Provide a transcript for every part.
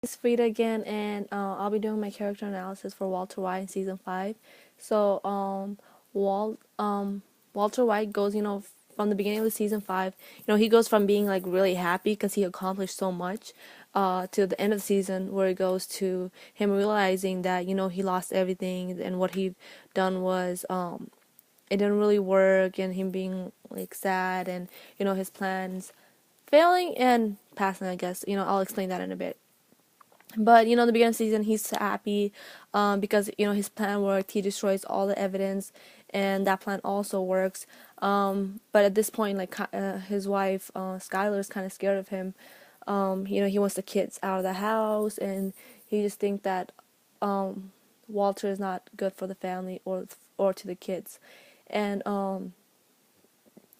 It's Frida again, and I'll be doing my character analysis for Walter White in season 5. So, Walt, Walter White goes, from the beginning of the season 5, he goes from being like really happy because he accomplished so much, to the end of the season where it goes to him realizing that, he lost everything and what he done was, it didn't really work, and him being like sad, and, his plans failing and passing, I guess. I'll explain that in a bit. But the beginning of the season, he's happy, because his plan worked. He destroys all the evidence, and that plan also works. But at this point, like his wife, Skylar, is kind of scared of him. He wants the kids out of the house, and he just thinks that Walter is not good for the family or to the kids. And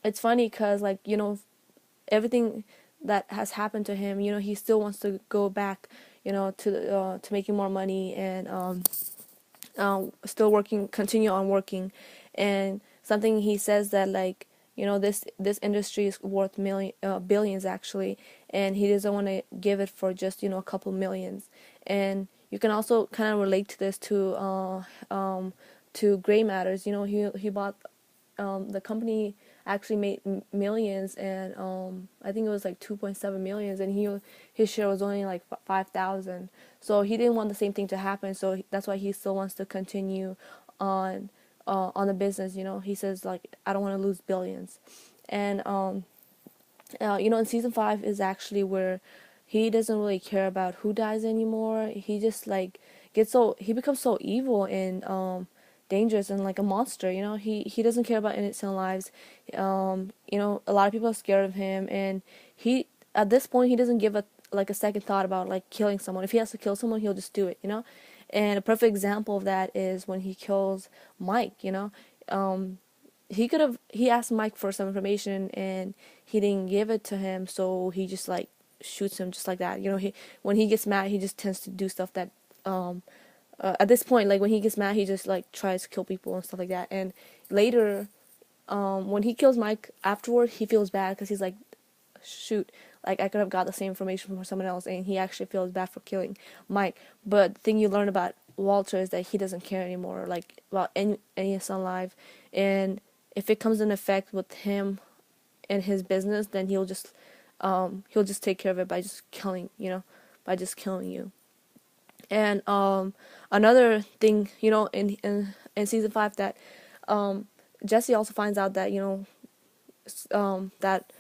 it's funny because, like, everything that has happened to him, he still wants to go back, to making more money, and still working, continue on working. And something he says that, like, this industry is worth billions actually, and he doesn't want to give it for just a couple millions. And you can also kind of relate to this to Gray Matters. He bought, the company actually made millions, and I think it was like 2.7 millions, and his share was only like 5,000. So he didn't want the same thing to happen. So that's why he still wants to continue on on the business. He says, like, I don't want to lose billions. And in season 5 is actually where he doesn't really care about who dies anymore. He just like he becomes so evil and dangerous and like a monster. He doesn't care about innocent lives. A lot of people are scared of him, and he at this point he doesn't give a second thought about like killing someone. If he has to kill someone, he'll just do it. And a perfect example of that is when he kills Mike. He asked Mike for some information, and he didn't give it to him, so he just like shoots him just like that. When he gets mad, he just tends to do stuff that at this point, like, when he gets mad, he just like tries to kill people and stuff like that. And later, when he kills Mike afterward, he feels bad because he's like, shoot, like, I could have got the same information from someone else, and he actually feels bad for killing Mike. But the thing you learn about Walter is that he doesn't care anymore, like, about any of his son life. And if it comes in effect with him and his business, then he'll just take care of it by just killing, by just killing you. And another thing, in season 5, that Jesse also finds out that that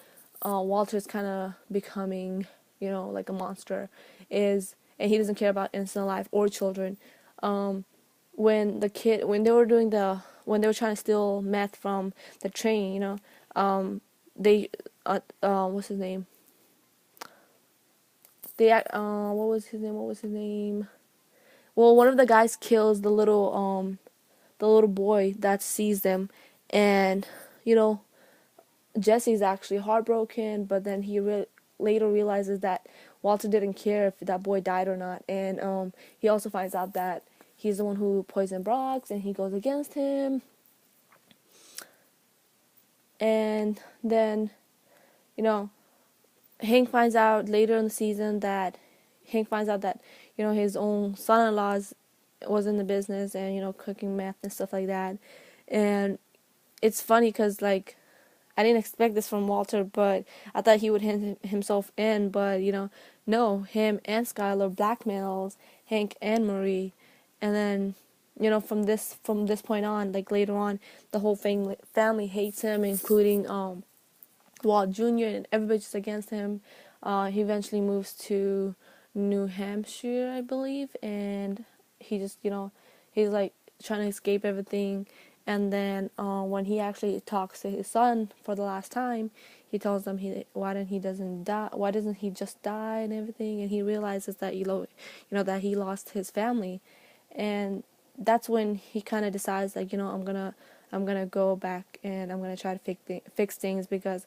Walter's kind of becoming, like a monster, and he doesn't care about innocent life or children. When when they were trying to steal meth from the train, they what's his name? What was his name? What was his name? Well, one of the guys kills the little boy that sees them, and you know Jesse's actually heartbroken, but then later realizes that Walter didn't care if that boy died or not, and he also finds out that he's the one who poisoned Brock, and he goes against him. And then, you know, Hank finds out later in the season that his own son-in-law was in the business, and cooking meth and stuff like that. And it's funny because, like, I didn't expect this from Walter, but I thought he would hint himself in. But no, him and Skylar blackmails Hank and Marie, and then from this point on, like later on, the whole family hates him, including Walt Jr., and everybody's just against him. He eventually moves to New Hampshire, I believe, and he just he's like trying to escape everything. And then when he actually talks to his son for the last time, he tells him why doesn't he just die and everything. And he realizes that that he lost his family, and that's when he kind of decides, like, I'm gonna go back, and I'm gonna try to fix things, because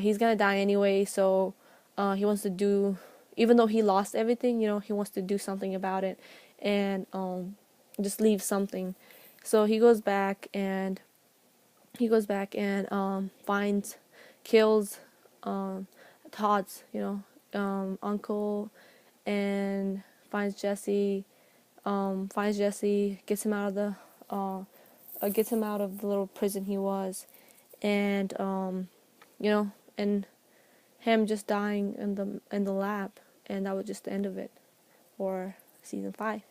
he's gonna die anyway. So he wants to do, even though he lost everything, he wants to do something about it, and just leave something. So he goes back and kills Todd's uncle, and finds Jesse, gets him out of the little prison he was, and and him just dying in the lab, and that was just the end of it for season 5.